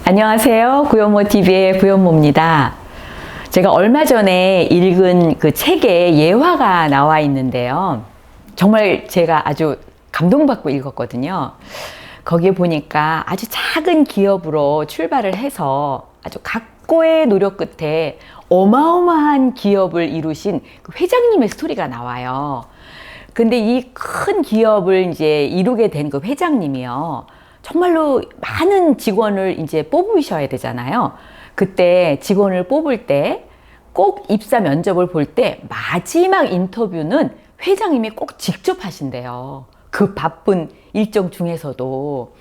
안녕하세요. 구현모TV의 구현모입니다. 제가 얼마 전에 읽은 그 책에 예화가 나와 있는데요. 정말 제가 아주 감동받고 읽었거든요. 거기에 보니까 아주 작은 기업으로 출발을 해서 아주 각고의 노력 끝에 어마어마한 기업을 이루신 그 회장님의 스토리가 나와요. 근데 이 큰 기업을 이제 이루게 된 그 회장님이요. 정말로 많은 직원을 이제 뽑으셔야 되잖아요. 그때 직원을 뽑을 때 꼭 입사 면접을 볼 때 마지막 인터뷰는 회장님이 꼭 직접 하신대요. 그 바쁜 일정 중에서도.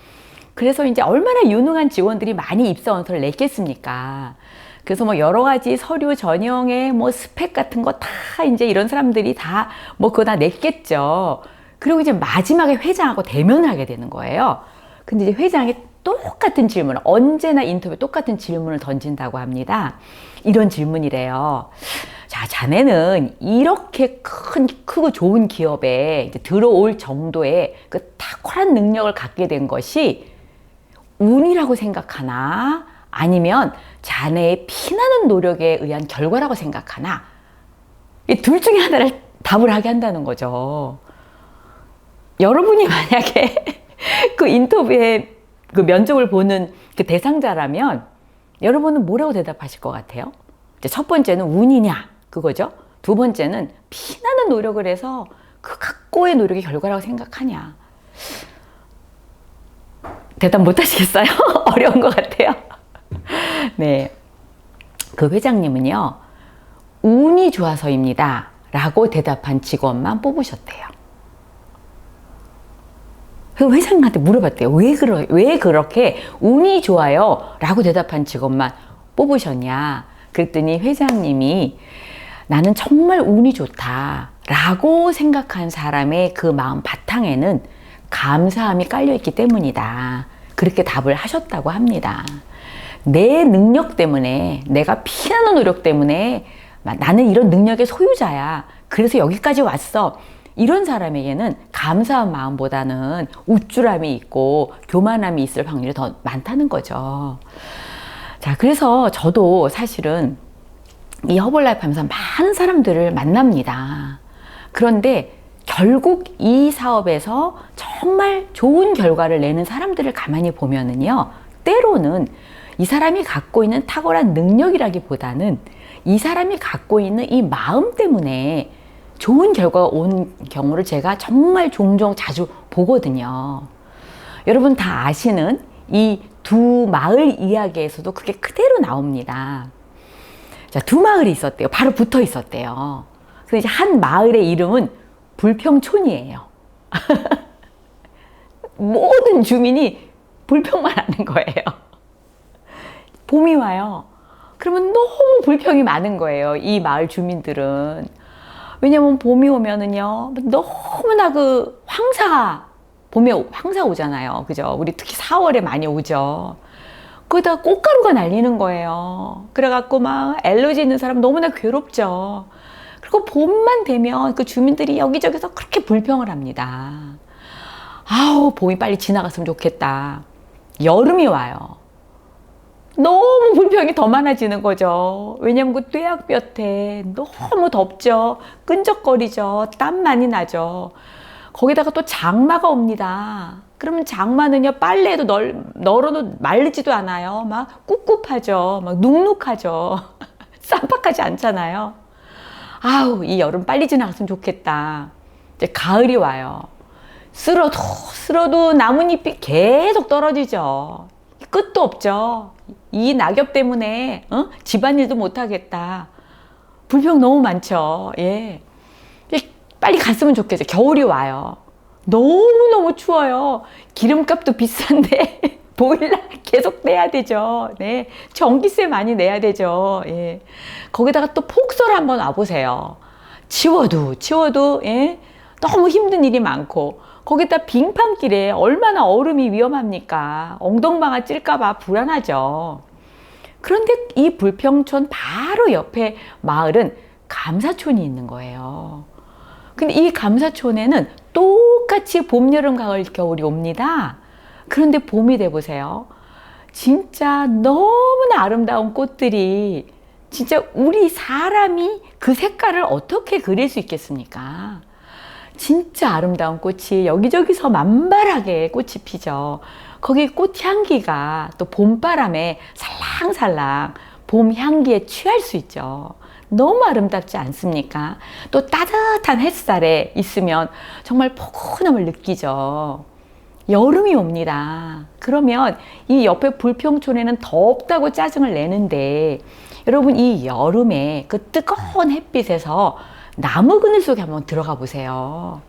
그래서 이제 얼마나 유능한 직원들이 많이 입사 원서를 냈겠습니까? 그래서 뭐 여러 가지 서류 전형에 뭐 스펙 같은 거 다 이제 이런 사람들이 다 뭐 그거 다 냈겠죠. 그리고 이제 마지막에 회장하고 대면을 하게 되는 거예요. 근데 이제 회장이 똑같은 질문, 언제나 인터뷰 똑같은 질문을 던진다고 합니다. 이런 질문이래요. 자, 자네는 이렇게 크고 좋은 기업에 이제 들어올 정도의 그 탁월한 능력을 갖게 된 것이 운이라고 생각하나? 아니면 자네의 피나는 노력에 의한 결과라고 생각하나? 이 둘 중에 하나를 답을 하게 한다는 거죠. 여러분이 만약에 그 인터뷰에 그 면접을 보는 그 대상자라면 여러분은 뭐라고 대답하실 것 같아요? 이제 첫 번째는 운이냐 그거죠. 두 번째는 피나는 노력을 해서 그 각고의 노력의 결과라고 생각하냐. 대답 못 하시겠어요? 어려운 것 같아요. 네, 그 회장님은요, 운이 좋아서입니다 라고 대답한 직원만 뽑으셨대요. 그 회장님한테 물어봤대요. 왜 그렇게 운이 좋아요? 라고 대답한 직원만 뽑으셨냐? 그랬더니 회장님이 나는 정말 운이 좋다 라고 생각한 사람의 그 마음 바탕에는 감사함이 깔려있기 때문이다. 그렇게 답을 하셨다고 합니다. 내 능력 때문에, 내가 피나는 노력 때문에 나는 이런 능력의 소유자야. 그래서 여기까지 왔어. 이런 사람에게는 감사한 마음보다는 우쭐함이 있고 교만함이 있을 확률이 더 많다는 거죠. 자, 그래서 저도 사실은 이 허벌라이프 하면서 많은 사람들을 만납니다. 그런데 결국 이 사업에서 정말 좋은 결과를 내는 사람들을 가만히 보면은요, 때로는 이 사람이 갖고 있는 탁월한 능력이라기보다는 이 사람이 갖고 있는 이 마음 때문에 좋은 결과가 온 경우를 제가 정말 종종 자주 보거든요. 여러분 다 아시는 이 두 마을 이야기에서도 그게 그대로 나옵니다. 자, 두 마을이 있었대요. 바로 붙어 있었대요. 근데 이제 한 마을의 이름은 불평촌이에요. 모든 주민이 불평만 하는 거예요. 봄이 와요. 그러면 너무 불평이 많은 거예요. 이 마을 주민들은. 왜냐면 봄이 오면은요, 너무나 그 봄에 황사 오잖아요. 그죠? 우리 특히 4월에 많이 오죠. 거기다가 꽃가루가 날리는 거예요. 그래갖고 막 알러지 있는 사람 너무나 괴롭죠. 그리고 봄만 되면 그 주민들이 여기저기서 그렇게 불평을 합니다. 아우, 봄이 빨리 지나갔으면 좋겠다. 여름이 와요. 너무 불평이 더 많아지는 거죠. 왜냐면 그 뙤약볕에 너무 덥죠. 끈적거리죠. 땀 많이 나죠. 거기다가 또 장마가 옵니다. 그러면 장마는요, 빨래도 널어도 마르지도 않아요. 막 꿉꿉하죠. 막 눅눅하죠. 쌈박하지 않잖아요. 아우, 이 여름 빨리 지나갔으면 좋겠다. 이제 가을이 와요. 쓸어도 나뭇잎이 계속 떨어지죠. 끝도 없죠. 이 낙엽 때문에 집안일도 못하겠다. 불평 너무 많죠. 예. 빨리 갔으면 좋겠죠. 겨울이 와요. 너무너무 추워요. 기름값도 비싼데 보일러 계속 내야 되죠. 네. 전기세 많이 내야 되죠. 예. 거기다가 또 폭설 한번 와보세요. 치워도 예. 너무 힘든 일이 많고, 거기다 빙판길에 얼마나 얼음이 위험합니까? 엉덩방아 찔까봐 불안하죠. 그런데 이 불평촌 바로 옆에 마을은 감사촌이 있는 거예요. 근데 이 감사촌에는 똑같이 봄, 여름, 가을, 겨울이 옵니다. 그런데 봄이 돼 보세요. 진짜 너무나 아름다운 꽃들이 진짜 우리 사람이 그 색깔을 어떻게 그릴 수 있겠습니까? 진짜 아름다운 꽃이 여기저기서 만발하게 꽃이 피죠. 거기 꽃향기가 또 봄바람에 살랑살랑 봄 향기에 취할 수 있죠. 너무 아름답지 않습니까? 또 따뜻한 햇살에 있으면 정말 포근함을 느끼죠. 여름이 옵니다. 그러면 이 옆에 불평촌에는 덥다고 짜증을 내는데 여러분 이 여름에 그 뜨거운 햇빛에서 나무 그늘 속에 한번 들어가 보세요.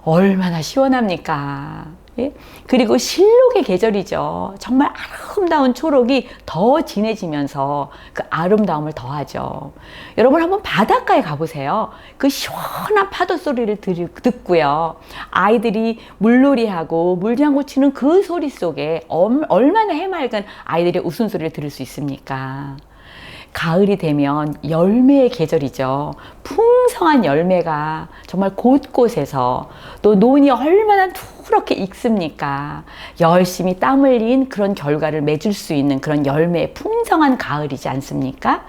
얼마나 시원합니까? 예? 그리고 실록의 계절이죠. 정말 아름다운 초록이 더 진해지면서 그 아름다움을 더하죠. 여러분 한번 바닷가에 가보세요. 그 시원한 파도 소리를 듣고요. 아이들이 물놀이하고 물장구 치는 그 소리 속에 얼마나 해맑은 아이들의 웃음소리를 들을 수 있습니까? 가을이 되면 열매의 계절이죠. 풍성한 열매가 정말 곳곳에서 또 논이 얼마나 푸렇게 익습니까? 열심히 땀 흘린 그런 결과를 맺을 수 있는 그런 열매의 풍성한 가을이지 않습니까?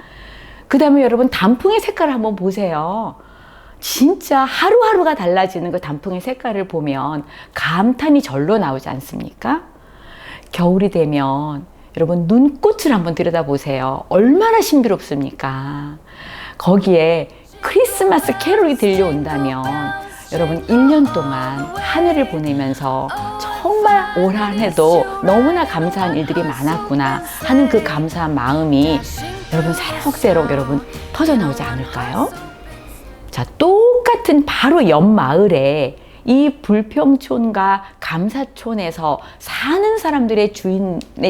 그 다음에 여러분 단풍의 색깔을 한번 보세요. 진짜 하루하루가 달라지는 그 단풍의 색깔을 보면 감탄이 절로 나오지 않습니까? 겨울이 되면 여러분 눈꽃을 한번 들여다보세요. 얼마나 신비롭습니까? 거기에 크리스마스 캐롤이 들려온다면 여러분 1년 동안 한 해를 보내면서 정말 올 한 해도 너무나 감사한 일들이 많았구나 하는 그 감사한 마음이 여러분 새록새록 여러분 터져나오지 않을까요? 자, 똑같은 바로 옆 마을에 이 불평촌과 감사촌에서 사는 사람들의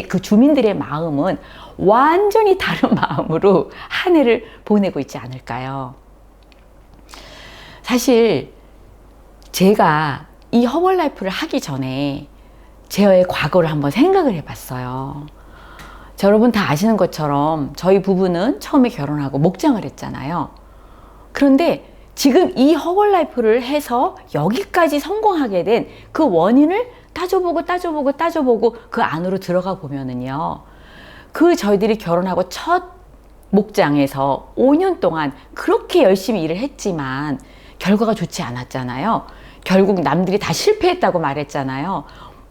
그 주민들의 마음은 완전히 다른 마음으로 한 해를 보내고 있지 않을까요? 사실 제가 이 허벌라이프를 하기 전에 제의 과거를 한번 생각을 해봤어요. 자, 여러분 다 아시는 것처럼 저희 부부는 처음에 결혼하고 목장을 했잖아요. 그런데 지금 이 허벌라이프를 해서 여기까지 성공하게 된 그 원인을 따져보고 그 안으로 들어가 보면은요. 그 저희들이 결혼하고 첫 목장에서 5년 동안 그렇게 열심히 일을 했지만 결과가 좋지 않았잖아요. 결국 남들이 다 실패했다고 말했잖아요.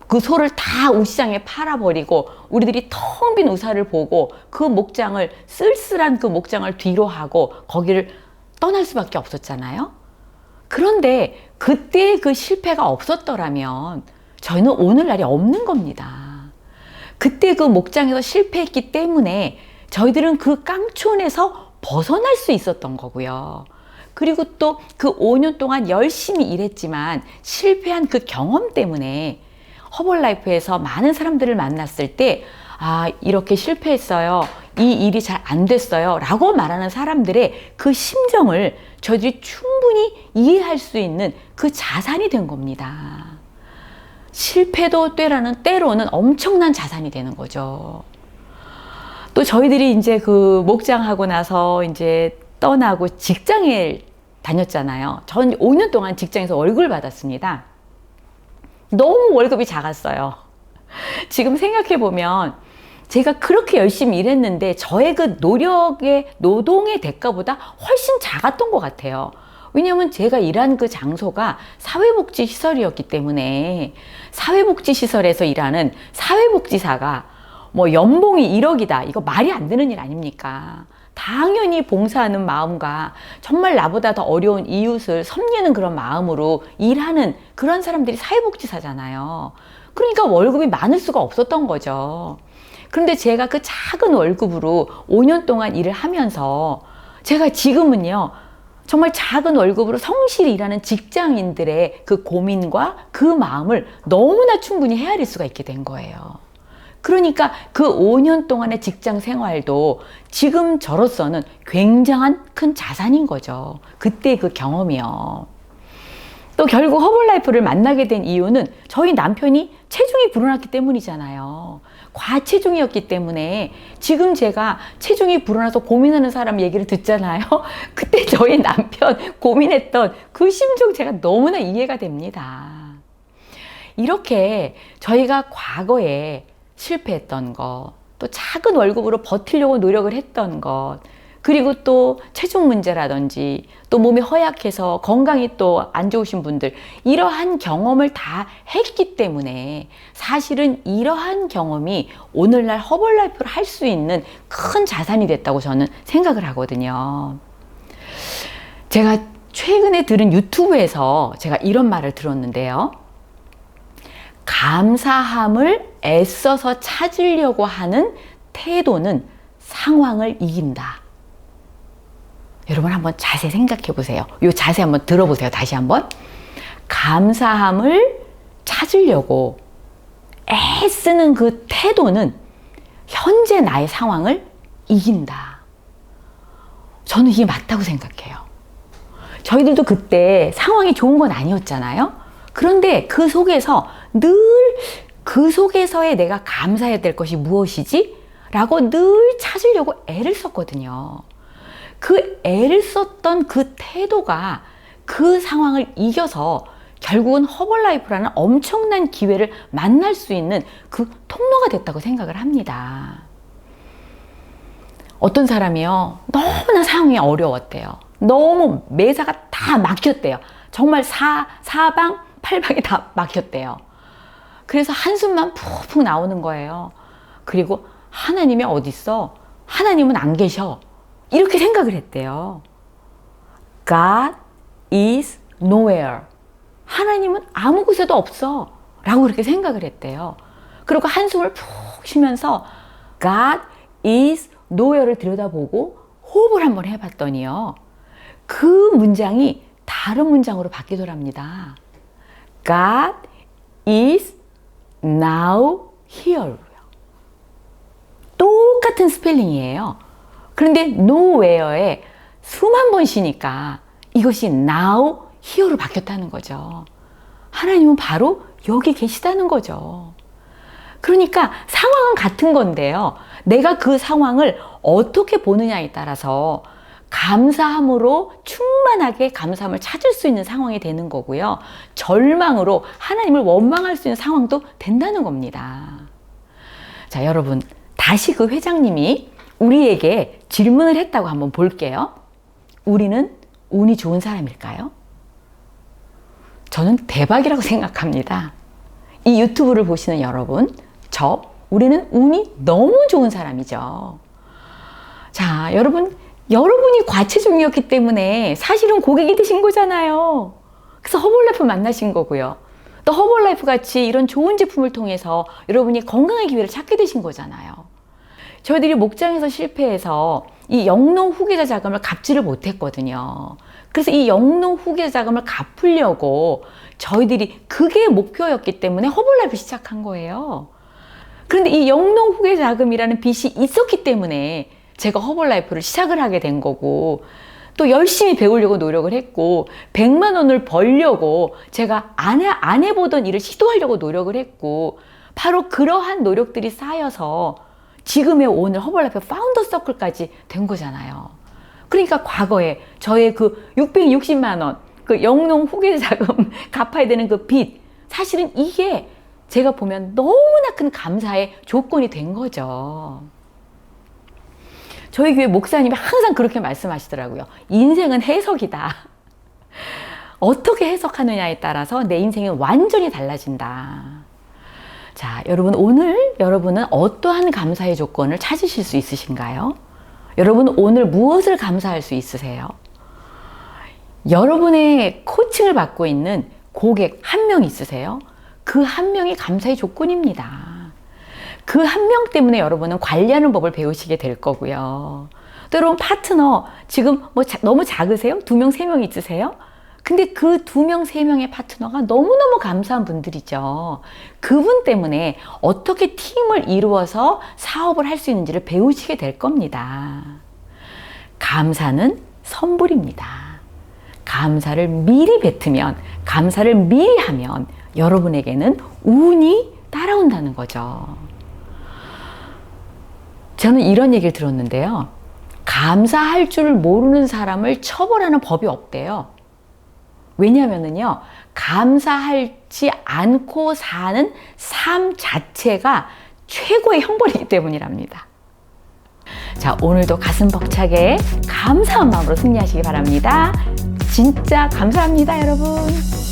그 소를 다 우시장에 팔아버리고 우리들이 텅 빈 우사를 보고 그 목장을 쓸쓸한 그 목장을 뒤로 하고 거기를 떠날 수밖에 없었잖아요. 그런데 그때 그 실패가 없었더라면 저희는 오늘날이 없는 겁니다. 그때 그 목장에서 실패했기 때문에 저희들은 그 깡촌에서 벗어날 수 있었던 거고요. 그리고 또 그 5년 동안 열심히 일했지만 실패한 그 경험 때문에 허벌라이프에서 많은 사람들을 만났을 때 아, 이렇게 실패했어요. 이 일이 잘 안 됐어요. 라고 말하는 사람들의 그 심정을 저희들이 충분히 이해할 수 있는 그 자산이 된 겁니다. 실패도 때로는 엄청난 자산이 되는 거죠. 또 저희들이 이제 그 목장하고 나서 이제 떠나고 직장에 다녔잖아요. 전 5년 동안 직장에서 월급을 받았습니다. 너무 월급이 작았어요. 지금 생각해보면 제가 그렇게 열심히 일했는데 저의 그 노동의 대가보다 훨씬 작았던 것 같아요. 왜냐하면 제가 일한 그 장소가 사회복지시설이었기 때문에 사회복지시설에서 일하는 사회복지사가 뭐 연봉이 1억이다. 이거 말이 안 되는 일 아닙니까? 당연히 봉사하는 마음과 정말 나보다 더 어려운 이웃을 섬기는 그런 마음으로 일하는 그런 사람들이 사회복지사잖아요. 그러니까 월급이 많을 수가 없었던 거죠. 그런데 제가 그 작은 월급으로 5년 동안 일을 하면서 제가 지금은요, 정말 작은 월급으로 성실히 일하는 직장인들의 그 고민과 그 마음을 너무나 충분히 헤아릴 수가 있게 된 거예요. 그러니까 그 5년 동안의 직장 생활도 지금 저로서는 굉장한 큰 자산인 거죠. 그때 그 경험이요. 또 결국 허벌라이프를 만나게 된 이유는 저희 남편이 체중이 불어났기 때문이잖아요. 과체중이었기 때문에 지금 제가 체중이 불어나서 고민하는 사람 얘기를 듣잖아요. 그때 저희 남편 고민했던 그 심정 제가 너무나 이해가 됩니다. 이렇게 저희가 과거에 실패했던 것, 또 작은 월급으로 버티려고 노력을 했던 것, 그리고 또 체중 문제라든지 또 몸이 허약해서 건강이 또 안 좋으신 분들, 이러한 경험을 다 했기 때문에 사실은 이러한 경험이 오늘날 허벌라이프를 할 수 있는 큰 자산이 됐다고 저는 생각을 하거든요. 제가 최근에 들은 유튜브에서 제가 이런 말을 들었는데요. 감사함을 애써서 찾으려고 하는 태도는 상황을 이긴다. 여러분 한번 자세히 생각해 보세요. 이 자세 한번 들어보세요. 다시 한번. 감사함을 찾으려고 애쓰는 그 태도는 현재 나의 상황을 이긴다. 저는 이게 맞다고 생각해요. 저희들도 그때 상황이 좋은 건 아니었잖아요. 그런데 그 속에서 늘 그 속에서의 내가 감사해야 될 것이 무엇이지? 라고 늘 찾으려고 애를 썼거든요. 그 애를 썼던 그 태도가 그 상황을 이겨서 결국은 허벌라이프라는 엄청난 기회를 만날 수 있는 그 통로가 됐다고 생각을 합니다. 어떤 사람이요, 너무나 상황이 어려웠대요. 너무 매사가 다 막혔대요. 정말 사방 팔방이 다 막혔대요. 그래서 한숨만 푹푹 나오는 거예요. 그리고 하나님이 어딨어? 하나님은 안 계셔. 이렇게 생각을 했대요. God is nowhere. 하나님은 아무 곳에도 없어. 라고 그렇게 생각을 했대요. 그리고 한숨을 푹 쉬면서 God is nowhere를 들여다보고 호흡을 한번 해봤더니요. 그 문장이 다른 문장으로 바뀌더랍니다. God is now here. 똑같은 스펠링이에요. 그런데 nowhere에 수만 번 쉬니까 이것이 now here로 바뀌었다는 거죠. 하나님은 바로 여기 계시다는 거죠. 그러니까 상황은 같은 건데요. 내가 그 상황을 어떻게 보느냐에 따라서 감사함으로 충만하게 감사함을 찾을 수 있는 상황이 되는 거고요. 절망으로 하나님을 원망할 수 있는 상황도 된다는 겁니다. 자, 여러분, 다시 그 회장님이 우리에게 질문을 했다고 한번 볼게요. 우리는 운이 좋은 사람일까요? 저는 대박이라고 생각합니다. 이 유튜브를 보시는 여러분, 우리는 운이 너무 좋은 사람이죠. 자, 여러분이 과체중이었기 때문에 사실은 고객이 되신 거잖아요. 그래서 허벌라이프 만나신 거고요. 또 허벌라이프 같이 이런 좋은 제품을 통해서 여러분이 건강의 기회를 찾게 되신 거잖아요. 저희들이 목장에서 실패해서 이 영농 후계자 자금을 갚지를 못했거든요. 그래서 이 영농 후계자 자금을 갚으려고 저희들이 그게 목표였기 때문에 허벌라이프 시작한 거예요. 그런데 이 영농 후계자 자금이라는 빚이 있었기 때문에 제가 허벌라이프를 시작을 하게 된 거고, 또 열심히 배우려고 노력을 했고 100만 원을 벌려고 제가 안 해보던 일을 시도하려고 노력을 했고, 바로 그러한 노력들이 쌓여서 지금의 오늘 허벌라이프 파운더 서클까지 된 거잖아요. 그러니까 과거에 저의 그 660만 원 그 영농 후계자 자금 갚아야 되는 그 빚, 사실은 이게 제가 보면 너무나 큰 감사의 조건이 된 거죠. 저희 교회 목사님이 항상 그렇게 말씀하시더라고요. 인생은 해석이다. 어떻게 해석하느냐에 따라서 내 인생은 완전히 달라진다. 자, 여러분, 오늘 여러분은 어떠한 감사의 조건을 찾으실 수 있으신가요? 여러분, 오늘 무엇을 감사할 수 있으세요? 여러분의 코칭을 받고 있는 고객 한 명 있으세요? 그 한 명이 감사의 조건입니다. 그 한 명 때문에 여러분은 관리하는 법을 배우시게 될 거고요. 또 여러분 파트너 지금 너무 작으세요? 2명, 3명 있으세요? 근데 그 2명, 3명의 파트너가 너무너무 감사한 분들이죠. 그분 때문에 어떻게 팀을 이루어서 사업을 할 수 있는지를 배우시게 될 겁니다. 감사는 선불입니다. 감사를 미리 뱉으면, 감사를 미리 하면 여러분에게는 운이 따라온다는 거죠. 저는 이런 얘기를 들었는데요. 감사할 줄 모르는 사람을 처벌하는 법이 없대요. 왜냐면은요, 감사하지 않고 사는 삶 자체가 최고의 형벌이기 때문이랍니다. 자, 오늘도 가슴 벅차게 감사한 마음으로 승리하시기 바랍니다. 진짜 감사합니다, 여러분.